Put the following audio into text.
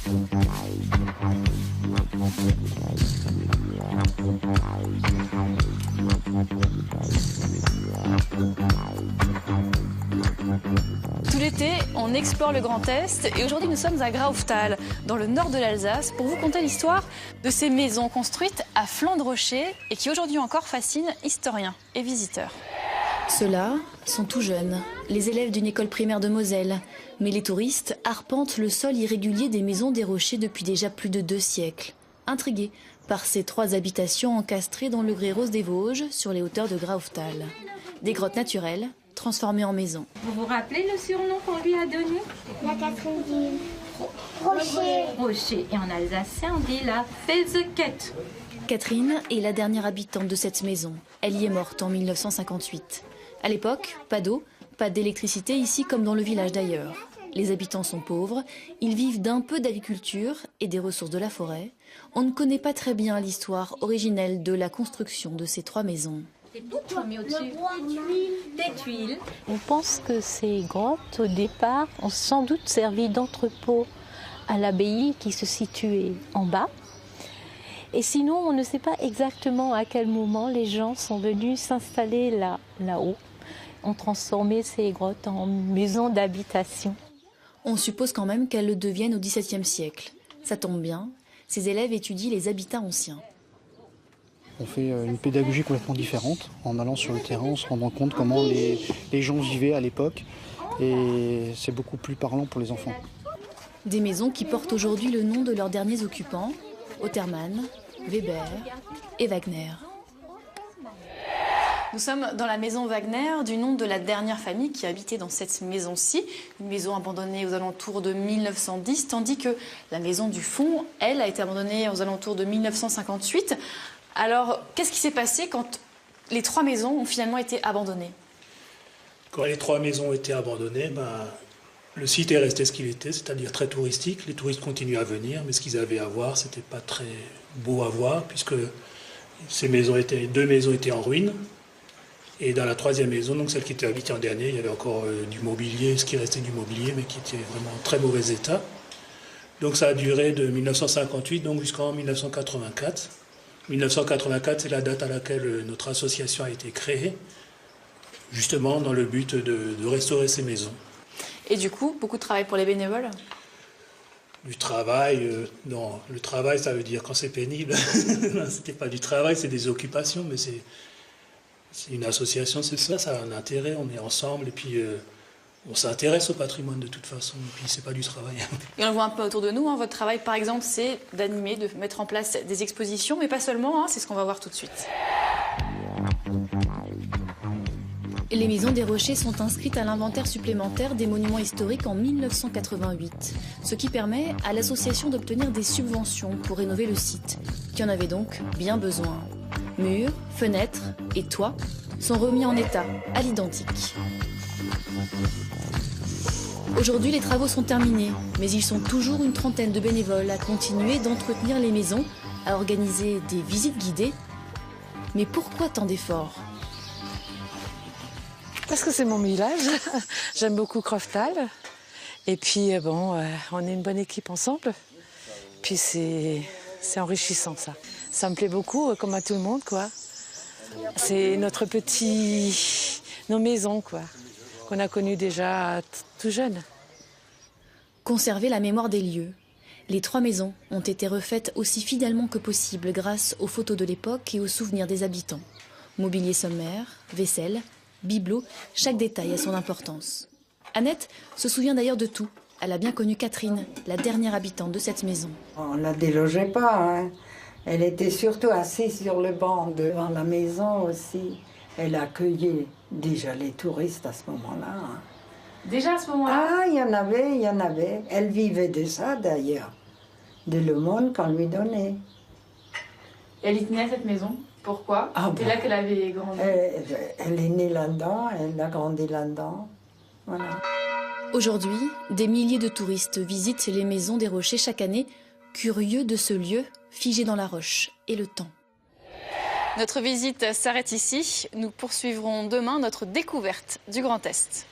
Tout l'été, on explore le Grand Est et aujourd'hui nous sommes à Graufthal, dans le nord de l'Alsace, pour vous conter l'histoire de ces maisons construites à flanc de rocher et qui aujourd'hui encore fascinent historiens et visiteurs. Ceux-là sont tout jeunes, les élèves d'une école primaire de Moselle. Mais les touristes arpentent le sol irrégulier des maisons des rochers depuis déjà plus de 2 siècles. Intrigués par ces 3 habitations encastrées dans le grès rose des Vosges, sur les hauteurs de Graufthal. Des grottes naturelles transformées en maisons. Vous vous rappelez le surnom qu'on lui a donné? La Catherine dit Rocher. Rocher. Et en alsacien, on dit la Felsekette. Catherine est la dernière habitante de cette maison. Elle y est morte en 1958. À l'époque, pas d'eau, pas d'électricité ici comme dans le village d'ailleurs. Les habitants sont pauvres, ils vivent d'un peu d'agriculture et des ressources de la forêt. On ne connaît pas très bien l'histoire originelle de la construction de ces 3 maisons. Des poutres mis au-dessus. Des tuiles. On pense que ces grottes, au départ, ont sans doute servi d'entrepôt à l'abbaye qui se situait en bas. Et sinon, on ne sait pas exactement à quel moment les gens sont venus s'installer là-haut. On transformé ces grottes en maisons d'habitation. On suppose quand même qu'elles le deviennent au XVIIe siècle. Ça tombe bien, ces élèves étudient les habitats anciens. On fait une pédagogie complètement différente. En allant sur le terrain, on se rend compte comment les gens vivaient à l'époque. Et c'est beaucoup plus parlant pour les enfants. Des maisons qui portent aujourd'hui le nom de leurs derniers occupants, Ottermann, Weber et Wagner. Nous sommes dans la maison Wagner, du nom de la dernière famille qui habitait dans cette maison-ci. Une maison abandonnée aux alentours de 1910, tandis que la maison du fond, elle, a été abandonnée aux alentours de 1958. Alors, qu'est-ce qui s'est passé quand les 3 maisons ont finalement été abandonnées? Quand les 3 maisons ont été abandonnées, le site est resté ce qu'il était, c'est-à-dire très touristique. Les touristes continuent à venir, mais ce qu'ils avaient à voir, c'était pas très beau à voir, puisque ces 2 maisons étaient en ruine. Et dans la 3e maison, donc celle qui était habitée en dernier, il y avait encore du mobilier, ce qui restait du mobilier, mais qui était vraiment en très mauvais état. Donc ça a duré de 1958 donc jusqu'en 1984. 1984, c'est la date à laquelle notre association a été créée, justement dans le but de restaurer ces maisons. Et du coup, beaucoup de travail pour les bénévoles? Du travail, non. Le travail, ça veut dire quand c'est pénible. C'était pas du travail, c'est des occupations, mais c'est une association, c'est ça, ça a un intérêt, on est ensemble, et puis on s'intéresse au patrimoine de toute façon, et puis c'est pas du travail. Et on le voit un peu autour de nous, hein. Votre travail par exemple, c'est d'animer, de mettre en place des expositions, mais pas seulement, hein, c'est ce qu'on va voir tout de suite. Les maisons des rochers sont inscrites à l'inventaire supplémentaire des monuments historiques en 1988, ce qui permet à l'association d'obtenir des subventions pour rénover le site, qui en avait donc bien besoin. Murs, fenêtres et toits sont remis en état, à l'identique. Aujourd'hui, les travaux sont terminés, mais ils sont toujours une trentaine de bénévoles à continuer d'entretenir les maisons, à organiser des visites guidées. Mais pourquoi tant d'efforts ? Parce que c'est mon village, j'aime beaucoup Graufthal. Et puis on est une bonne équipe ensemble. Puis c'est enrichissant ça. Ça me plaît beaucoup, comme à tout le monde, quoi. C'est nos maisons, quoi, qu'on a connues déjà tout jeune. Conserver la mémoire des lieux. Les 3 maisons ont été refaites aussi fidèlement que possible grâce aux photos de l'époque et aux souvenirs des habitants. Mobilier sommaire, vaisselle, bibelots, chaque détail a son importance. Annette se souvient d'ailleurs de tout. Elle a bien connu Catherine, la dernière habitante de cette maison. On ne la délogeait pas, hein. Elle était surtout assise sur le banc devant la maison aussi. Elle accueillait déjà les touristes à ce moment-là. Hein. Déjà à ce moment-là? Ah, il y en avait. Elle vivait de ça d'ailleurs, de l'aumône qu'on lui donnait. Elle y tenait à cette maison? Pourquoi? C'est là qu'elle avait grandi? Elle est née là-dedans, elle a grandi là-dedans. Voilà. Aujourd'hui, des milliers de touristes visitent les maisons des rochers chaque année, curieux de ce lieu figé dans la roche et le temps. Notre visite s'arrête ici. Nous poursuivrons demain notre découverte du Grand Est.